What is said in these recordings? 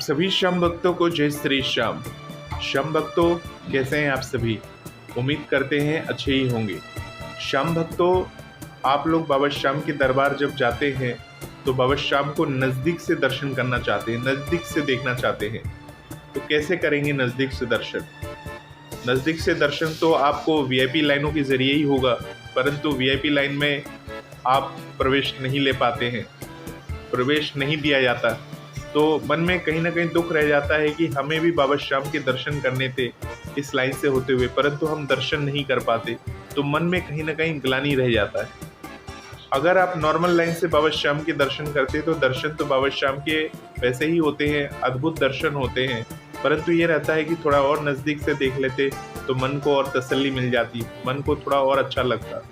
सभी श्याम भक्तों को जय श्री श्याम। श्याम भक्तों, कैसे हैं आप सभी? उम्मीद करते हैं अच्छे ही होंगे। श्याम भक्तों, आप लोग बाबा श्याम के दरबार जब जाते हैं तो बाबा श्याम को नज़दीक से दर्शन करना चाहते हैं, नज़दीक से देखना चाहते हैं। तो कैसे करेंगे नज़दीक से दर्शन? नज़दीक से दर्शन तो आपको वीआईपी लाइनों के ज़रिए ही होगा, परंतु वीआईपी लाइन में आप प्रवेश नहीं ले पाते हैं, प्रवेश नहीं दिया जाता। तो मन में कहीं ना कहीं दुख रह जाता है कि हमें भी बाबा श्याम के दर्शन करने थे इस लाइन से होते हुए, परंतु हम दर्शन नहीं कर पाते। तो मन में कहीं ना कहीं ग्लानि रह जाता है। अगर आप नॉर्मल लाइन से बाबा श्याम के दर्शन करते तो दर्शन तो बाबा श्याम के वैसे ही होते हैं, अद्भुत दर्शन होते हैं, परंतु ये रहता है कि थोड़ा और नज़दीक से देख लेते तो मन को और तसल्ली मिल जाती, मन को थोड़ा और अच्छा लगता।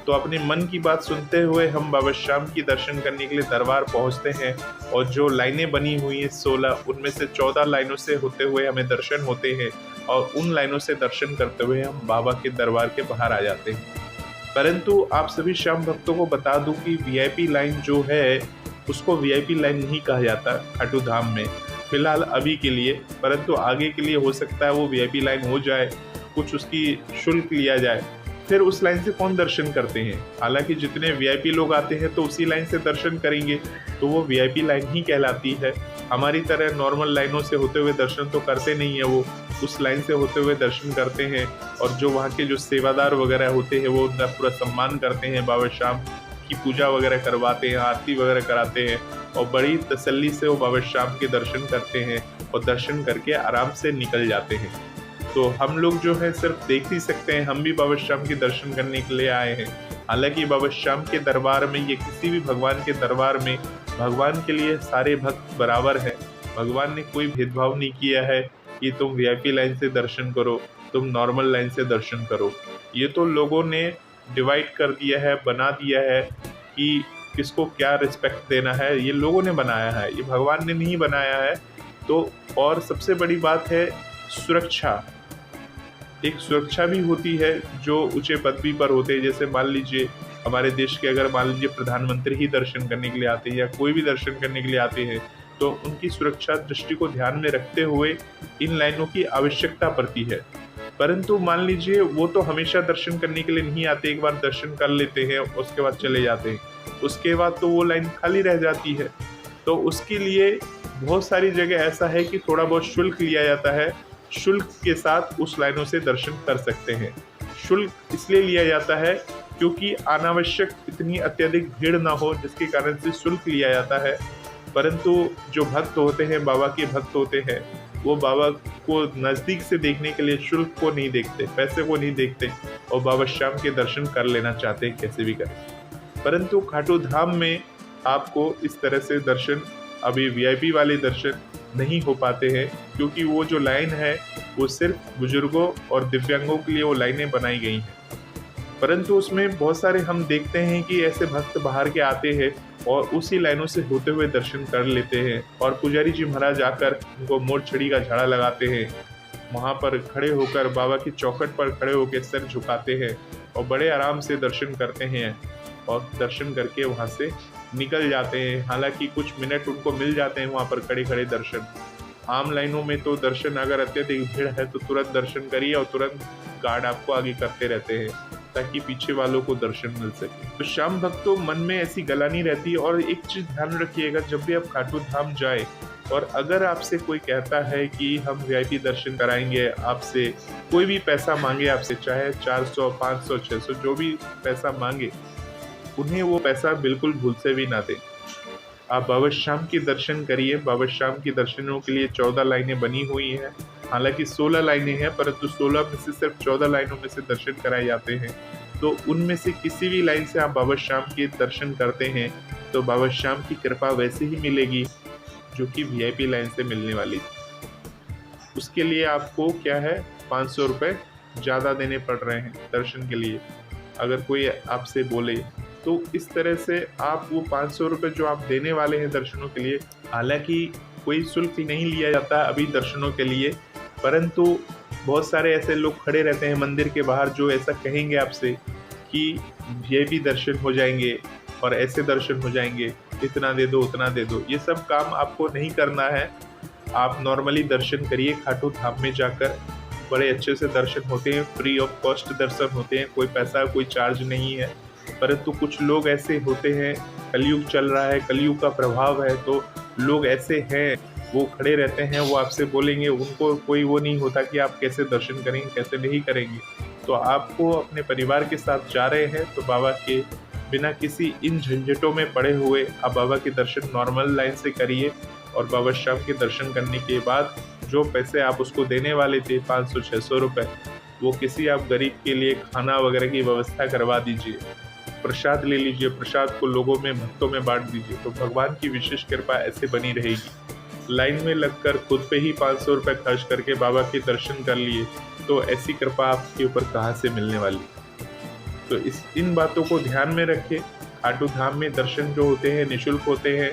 तो अपने मन की बात सुनते हुए हम बाबा श्याम की दर्शन करने के लिए दरबार पहुंचते हैं, और जो लाइनें बनी हुई हैं 16, उनमें से 14 लाइनों से होते हुए हमें दर्शन होते हैं, और उन लाइनों से दर्शन करते हुए हम बाबा के दरबार के बाहर आ जाते हैं। परंतु आप सभी श्याम भक्तों को बता दूं कि वीआईपी लाइन जो है उसको वीआईपी लाइन नहीं कहा जाता खाटू धाम में, फिलहाल अभी के लिए। परंतु आगे के लिए हो सकता है वो वीआईपी लाइन हो जाए, कुछ उसकी शुल्क लिया जाए, फिर उस लाइन से कौन दर्शन करते हैं। हालांकि जितने वीआईपी लोग आते हैं तो उसी लाइन से दर्शन करेंगे, तो वो वीआईपी लाइन ही कहलाती है। हमारी तरह नॉर्मल लाइनों से होते हुए दर्शन तो करते नहीं है, वो उस लाइन से होते हुए दर्शन करते हैं, और जो वहाँ के जो सेवादार वगैरह होते हैं वो उनका पूरा सम्मान करते हैं, बाबा श्याम की पूजा वगैरह करवाते हैं, आरती वगैरह कराते हैं, और बड़ी तसल्ली से वो बाबा श्याम के दर्शन करते हैं, और दर्शन करके आराम से निकल जाते हैं। तो हम लोग जो है सिर्फ देख ही सकते हैं, हम भी बाबा श्याम के दर्शन करने के लिए आए हैं। हालांकि बाबा श्याम के दरबार में, ये किसी भी भगवान के दरबार में, भगवान के लिए सारे भक्त बराबर है। भगवान ने कोई भेदभाव नहीं किया है कि तुम वीआईपी लाइन से दर्शन करो, तुम नॉर्मल लाइन से दर्शन करो। ये तो लोगों ने डिवाइड कर दिया है, बना दिया है कि किसको क्या रिस्पेक्ट देना है, ये लोगों ने बनाया है, ये भगवान ने नहीं बनाया है। तो और सबसे बड़ी बात है सुरक्षा। एक सुरक्षा भी होती है जो ऊंचे पदवी पर होते हैं, जैसे मान लीजिए हमारे देश के अगर मान लीजिए प्रधानमंत्री ही दर्शन करने के लिए आते हैं या कोई भी दर्शन करने के लिए आते हैं, तो उनकी सुरक्षा दृष्टि को ध्यान में रखते हुए इन लाइनों की आवश्यकता पड़ती है। परंतु मान लीजिए वो तो हमेशा दर्शन करने के लिए नहीं आते, एक बार दर्शन कर लेते हैं उसके बाद चले जाते हैं, उसके बाद तो वो लाइन खाली रह जाती है। तो उसके लिए बहुत सारी जगह ऐसा है कि थोड़ा बहुत शुल्क लिया जाता है, शुल्क के साथ उस लाइनों से दर्शन कर सकते हैं। शुल्क इसलिए लिया जाता है क्योंकि अनावश्यक इतनी अत्यधिक भीड़ ना हो, जिसके कारण से शुल्क लिया जाता है। परंतु जो भक्त होते हैं, बाबा के भक्त होते हैं, वो बाबा को नज़दीक से देखने के लिए शुल्क को नहीं देखते, पैसे को नहीं देखते, और बाबा श्याम के दर्शन कर लेना चाहते हैं कैसे भी करें। परंतु खाटू धाम में आपको इस तरह से दर्शन, अभी वीआईपी वाले दर्शन नहीं हो पाते हैं, क्योंकि वो जो लाइन है वो सिर्फ बुजुर्गों और दिव्यांगों के लिए वो लाइनें बनाई गई हैं। परंतु उसमें बहुत सारे हम देखते हैं कि ऐसे भक्त बाहर के आते हैं और उसी लाइनों से होते हुए दर्शन कर लेते हैं, और पुजारी जी महाराज आकर उनको मोर छड़ी का झाड़ा लगाते हैं, वहाँ पर खड़े होकर बाबा की चौखट पर खड़े होकर सिर झुकाते हैं और बड़े आराम से दर्शन करते हैं, और दर्शन करके वहाँ से निकल जाते हैं। हालांकि कुछ मिनट उनको मिल जाते हैं वहाँ पर खड़े खड़े दर्शन। आम लाइनों में तो दर्शन अगर अत्यधिक भीड़ है तो तुरंत दर्शन करिए, और तुरंत गार्ड आपको आगे करते रहते हैं ताकि पीछे वालों को दर्शन मिल सके। तो श्याम भक्तों, मन में ऐसी गलानी रहती है। और एक चीज़ ध्यान रखिएगा, जब भी आप खाटू धाम जाए और अगर आपसे कोई कहता है कि हम वीआईपी दर्शन कराएंगे, आपसे कोई भी पैसा मांगे, आपसे चाहे 400, 500, 600 जो भी पैसा मांगे, उन्हें वो पैसा बिल्कुल भूल से भी ना दें। आप बाबा श्याम के दर्शन करिए। बाबा श्याम के दर्शनों के लिए 14 लाइनें बनी हुई हैं। हालांकि 16 लाइनें हैं, परंतु 16 में से सिर्फ 14 लाइनों में से दर्शन कराए जाते हैं। तो उनमें से किसी भी लाइन से आप बाबा श्याम के दर्शन करते हैं तो बाबा श्याम की कृपा वैसे ही मिलेगी जो कि वीआईपी लाइन से मिलने वाली। उसके लिए आपको क्या है, 500 रुपये ज़्यादा देने पड़ रहे हैं दर्शन के लिए, अगर कोई आपसे बोले तो। इस तरह से आप वो 500 रुपये जो आप देने वाले हैं दर्शनों के लिए, हालांकि कोई शुल्क नहीं लिया जाता अभी दर्शनों के लिए, परंतु बहुत सारे ऐसे लोग खड़े रहते हैं मंदिर के बाहर जो ऐसा कहेंगे आपसे कि वीआईपी दर्शन हो जाएंगे और ऐसे दर्शन हो जाएंगे, इतना दे दो उतना दे दो। ये सब काम आपको नहीं करना है। आप नॉर्मली दर्शन करिए खाटू धाम में जाकर, बड़े अच्छे से दर्शन होते हैं, फ्री ऑफ कॉस्ट दर्शन होते हैं, कोई पैसा कोई चार्ज नहीं है। परंतु कुछ लोग ऐसे होते हैं, कलयुग चल रहा है, कलयुग का प्रभाव है, तो लोग ऐसे हैं, वो खड़े रहते हैं, वो आपसे बोलेंगे, उनको कोई वो नहीं होता कि आप कैसे दर्शन करेंगे कैसे नहीं करेंगे। तो आपको अपने परिवार के साथ जा रहे हैं तो बाबा के बिना किसी इन झंझटों में पड़े हुए आप बाबा के दर्शन नॉर्मल लाइन से करिए। और बाबा श्याम के दर्शन करने के बाद जो पैसे आप उसको देने वाले थे 500-600 रुपये, वो किसी आप गरीब के लिए खाना वगैरह की व्यवस्था करवा दीजिए, प्रसाद ले लीजिए, प्रसाद को लोगों में भक्तों में बांट दीजिए, तो भगवान की विशेष कृपा ऐसे बनी रहेगी। लाइन में लगकर खुद पे ही 500 रुपये खर्च करके बाबा के दर्शन कर लिए तो ऐसी कृपा आपके ऊपर कहाँ से मिलने वाली। तो इन बातों को ध्यान में रखें। खाटू धाम में दर्शन जो होते हैं निःशुल्क होते हैं,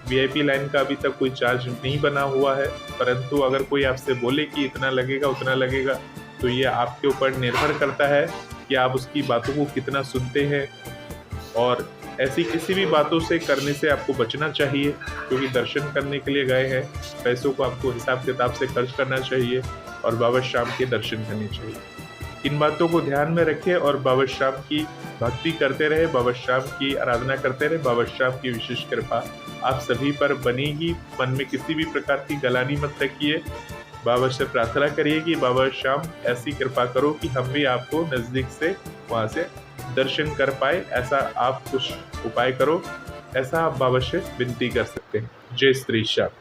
वीआईपी लाइन का अभी तक कोई चार्ज नहीं बना हुआ है, परंतु अगर कोई आपसे बोले कि इतना लगेगा उतना लगेगा, तो ये आपके ऊपर निर्भर करता है कि आप उसकी बातों को कितना सुनते हैं। और ऐसी किसी भी बातों से करने से आपको बचना चाहिए, क्योंकि दर्शन करने के लिए गए हैं, पैसों को आपको हिसाब किताब से खर्च करना चाहिए और बाबा श्याम के दर्शन करने चाहिए। इन बातों को ध्यान में रखें और बाबा श्याम की भक्ति करते रहे, बाबा श्याम की आराधना करते रहे। बाबा श्याम की विशेष कृपा आप सभी पर बनेगी। मन में किसी भी प्रकार की गलानी मत रखिए, बाबा से प्रार्थना करिए कि बाबा श्याम ऐसी कृपा करो कि हम भी आपको नज़दीक से वहाँ से दर्शन कर पाए। ऐसा आप कुछ उपाय करो, ऐसा आप बाबा से विनती कर सकते हैं। जय श्री श्याम।